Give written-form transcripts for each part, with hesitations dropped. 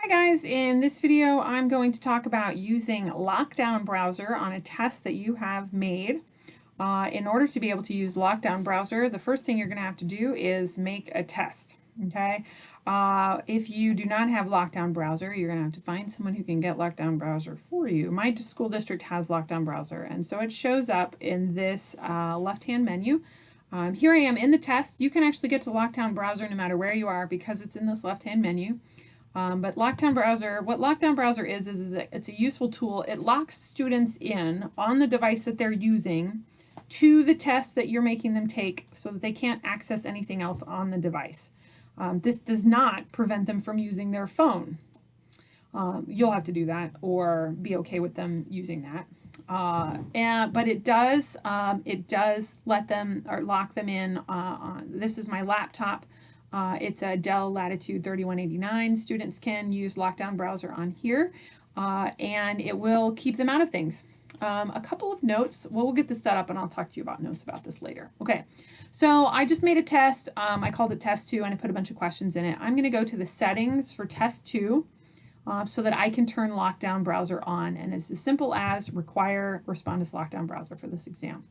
Hi guys, in this video I'm going to talk about using Lockdown Browser on a test that you have made. In order to be able to use Lockdown Browser, the first thing you're going to have to do is make a test. Okay, if you do not have Lockdown Browser, you're going to have to find someone who can get Lockdown Browser for you. My school district has Lockdown Browser, and so it shows up in this left-hand menu. Here I am in the test. You can actually get to Lockdown Browser no matter where you are because it's in this left-hand menu. But Lockdown Browser, what Lockdown Browser is that it's a useful tool. It locks students in on the device that they're using to the test that you're making them take so that they can't access anything else on the device. This does not prevent them from using their phone. You'll have to do that or be okay with them using that. But it does let them or lock them in on, this is my laptop. It's a Dell Latitude 3189. Students can use Lockdown Browser on here, and it will keep them out of things. A couple of notes. Well, we'll get this set up, and I'll talk to you about notes about this later. Okay, so I just made a test. I called it Test 2, and I put a bunch of questions in it. I'm going to go to the settings for Test 2 so that I can turn Lockdown Browser on, and it's as simple as require respond as Lockdown Browser for this exam.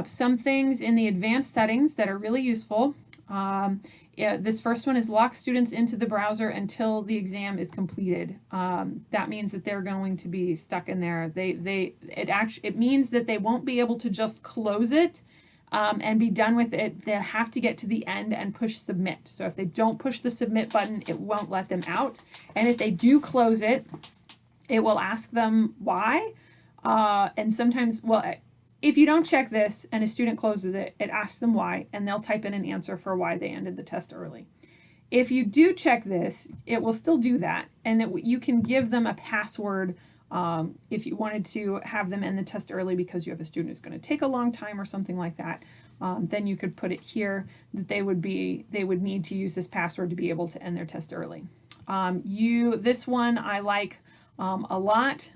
Some things in the advanced settings that are really useful. This first one is lock students into the browser until the exam is completed. That means that they're going to be stuck in there. It means that they won't be able to just close it and be done with it. They'll have to get to the end and push submit. So if they don't push the submit button, it won't let them out. And if they do close it, it will ask them why. And sometimes, well, if you don't check this and a student closes it, it asks them why, and they'll type in an answer for why they ended the test early. If you do check this, it will still do that, and you can give them a password if you wanted to have them end the test early because you have a student who's going to take a long time or something like that. Then you could put it here that they would need to use this password to be able to end their test early. This one I like a lot.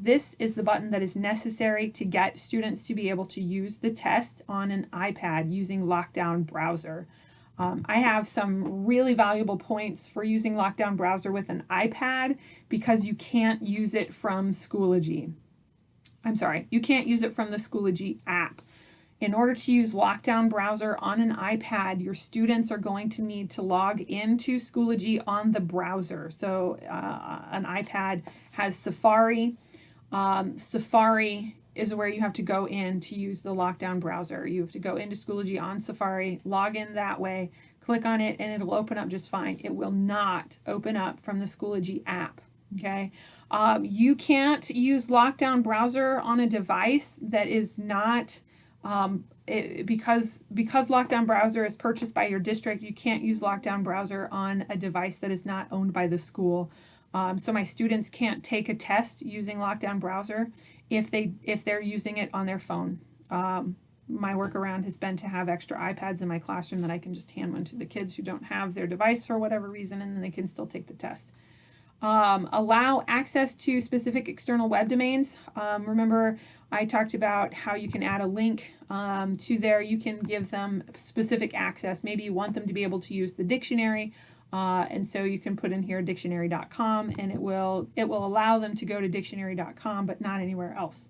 This is the button that is necessary to get students to be able to use the test on an iPad using Lockdown Browser. I have some really valuable points for using Lockdown Browser with an iPad because you can't use it from Schoology. I'm sorry, you can't use it from the Schoology app. In order to use Lockdown Browser on an iPad, your students are going to need to log into Schoology on the browser. So an iPad has Safari. Safari is where you have to go in to use the Lockdown Browser. You have to go into Schoology on Safari, log in that way, click on it, and it'll open up just fine. It will not open up from the Schoology app. Okay, you can't use Lockdown Browser on a device that is not because Lockdown Browser is purchased by your district. You can't use Lockdown Browser on a device that is not owned by the school. So my students can't take a test using Lockdown Browser if they're using it on their phone. My workaround has been to have extra iPads in my classroom that I can just hand one to the kids who don't have their device for whatever reason, and then they can still take the test. Allow access to specific external web domains. Remember, I talked about how you can add a link to there. You can give them specific access. Maybe you want them to be able to use the dictionary, and so you can put in here dictionary.com, and it will allow them to go to dictionary.com, but not anywhere else.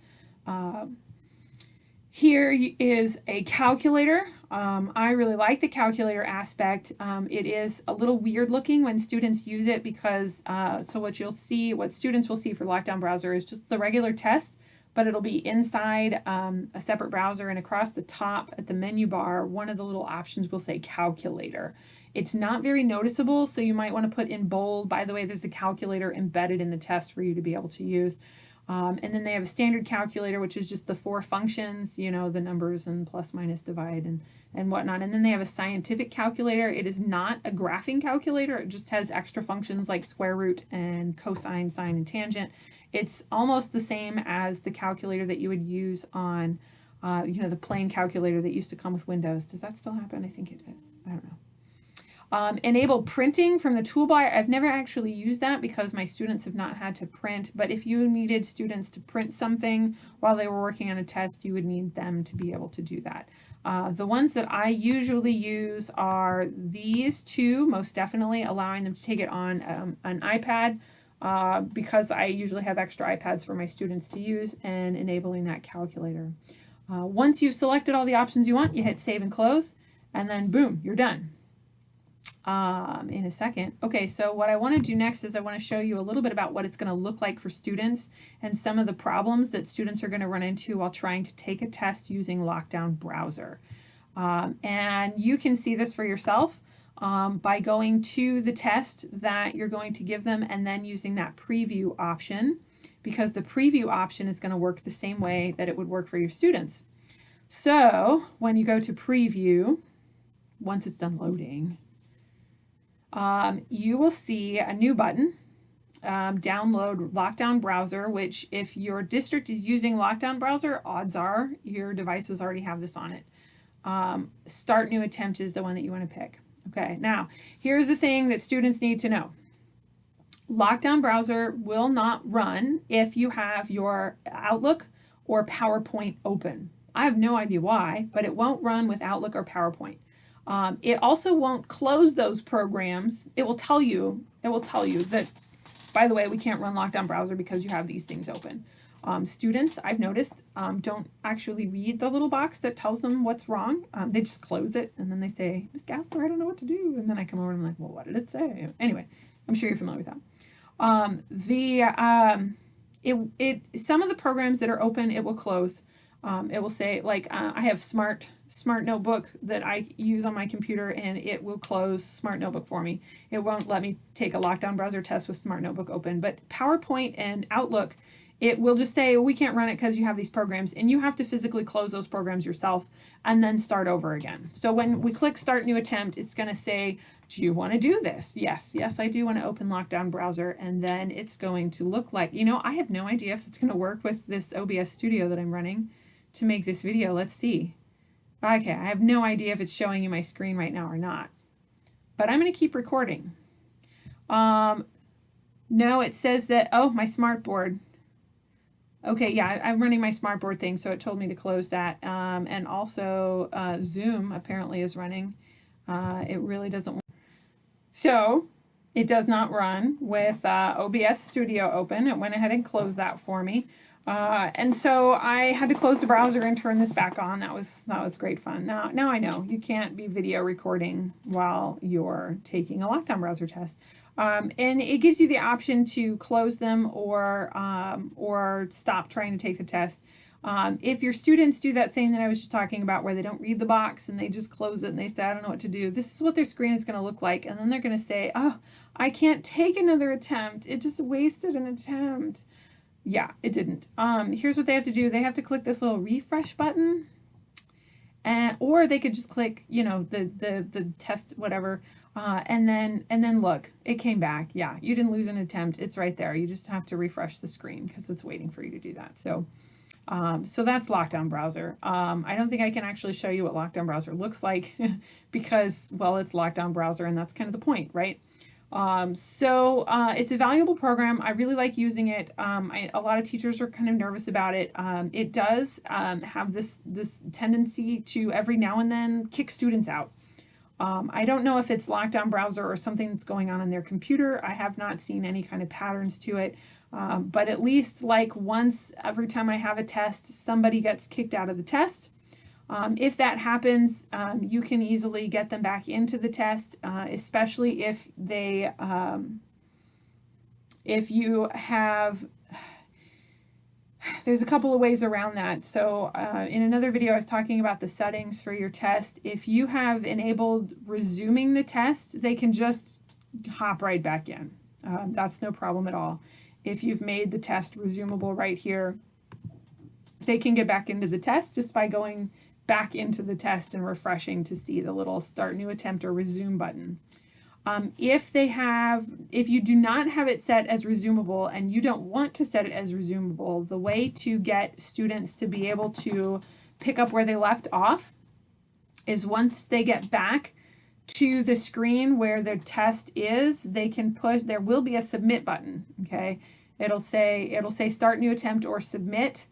Here is a calculator. I really like the calculator aspect. It is a little weird looking when students use it because so what students will see for Lockdown Browser is just the regular test, but it'll be inside a separate browser, and across the top at the menu bar, one of the little options will say calculator. It's not very noticeable, so you might want to put in bold, by the way, there's a calculator embedded in the test for you to be able to use. And then they have a standard calculator, which is just the 4 functions, you know, the numbers and plus, minus, divide, and whatnot. And then they have a scientific calculator. It is not a graphing calculator. It just has extra functions like square root and cosine, sine, and tangent. It's almost the same as the calculator that you would use on, the plain calculator that used to come with Windows. Does that still happen? I think it is. I don't know. Enable printing from the toolbar. I've never actually used that because my students have not had to print, but if you needed students to print something while they were working on a test, you would need them to be able to do that. The ones that I usually use are these two, most definitely allowing them to take it on an iPad because I usually have extra iPads for my students to use, and enabling that calculator. Once you've selected all the options you want, you hit save and close, and then boom, you're done. In a second. Okay, so what I want to do next is I want to show you a little bit about what it's going to look like for students and some of the problems that students are going to run into while trying to take a test using Lockdown Browser. And you can see this for yourself by going to the test that you're going to give them and then using that preview option, because the preview option is going to work the same way that it would work for your students. So when you go to preview, once it's done loading, you will see a new button, download Lockdown Browser, which if your district is using Lockdown Browser, odds are your devices already have this on it. Start New Attempt is the one that you want to pick. Okay, now here's the thing that students need to know. Lockdown Browser will not run if you have your Outlook or PowerPoint open. I have no idea why, but it won't run with Outlook or PowerPoint. It also won't close those programs. It will tell you that, by the way, we can't run Lockdown Browser because you have these things open. Students, I've noticed, don't actually read the little box that tells them what's wrong. They just close it and then they say, Miss Gastler, I don't know what to do. And then I come over and I'm like, well, what did it say? Anyway, I'm sure you're familiar with that. Some of the programs that are open, it will close. It will say, like, I have Smart Notebook that I use on my computer, and it will close Smart Notebook for me. It won't let me take a Lockdown Browser test with Smart Notebook open. But PowerPoint and Outlook, it will just say, we can't run it because you have these programs, and you have to physically close those programs yourself and then start over again. So when we click Start New Attempt, it's going to say, do you want to do this? Yes, I do want to open Lockdown Browser, and then it's going to look like, I have no idea if it's going to work with this OBS Studio that I'm running to make this video. Let's see. Okay, I have no idea if it's showing you my screen right now or not, but I'm going to keep recording. No, it says that, oh, my smartboard. Okay, yeah, I'm running my smartboard thing, so it told me to close that. And also Zoom apparently is running. It really doesn't work. So it does not run with OBS Studio open. It went ahead and closed that for me. And so I had to close the browser and turn this back on. That was great fun. Now I know you can't be video recording while you're taking a Lockdown Browser test. And it gives you the option to close them or stop trying to take the test. If your students do that thing that I was just talking about where they don't read the box and they just close it and they say, I don't know what to do, this is what their screen is going to look like. And then they're going to say, oh, I can't take another attempt. It just wasted an attempt. Yeah, it didn't. Here's what they have to do. They have to click this little refresh button, or they could just click, the test, whatever, and then look, it came back. Yeah, you didn't lose an attempt. It's right there. You just have to refresh the screen because it's waiting for you to do that. So that's Lockdown Browser. I don't think I can actually show you what Lockdown Browser looks like because, well, it's Lockdown Browser, and that's kind of the point, right? It's a valuable program. I really like using it. A lot of teachers are kind of nervous about it. It does have this tendency to every now and then kick students out. I don't know if it's Lockdown Browser or something that's going on their computer. I have not seen any kind of patterns to it. But at least like once every time I have a test, somebody gets kicked out of the test. If that happens, you can easily get them back into the test, especially if they, if you have, there's a couple of ways around that. So in another video, I was talking about the settings for your test. If you have enabled resuming the test, they can just hop right back in. That's no problem at all. If you've made the test resumable right here, they can get back into the test just by going back into the test and refreshing to see the little Start New Attempt or Resume button. If you do not have it set as resumable and you don't want to set it as resumable, the way to get students to be able to pick up where they left off is once they get back to the screen where their test is, they can push, there will be a submit button, okay? It'll say Start New Attempt or Submit.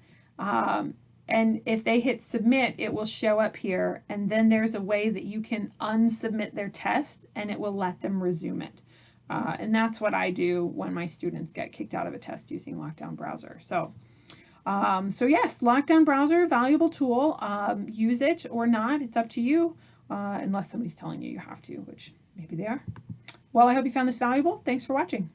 And if they hit submit, it will show up here, and then there's a way that you can unsubmit their test and it will let them resume it. And that's what I do when my students get kicked out of a test using Lockdown Browser. So yes, Lockdown Browser, valuable tool. Use it or not, it's up to you, unless somebody's telling you you have to, which maybe they are. Well, I hope you found this valuable. Thanks for watching.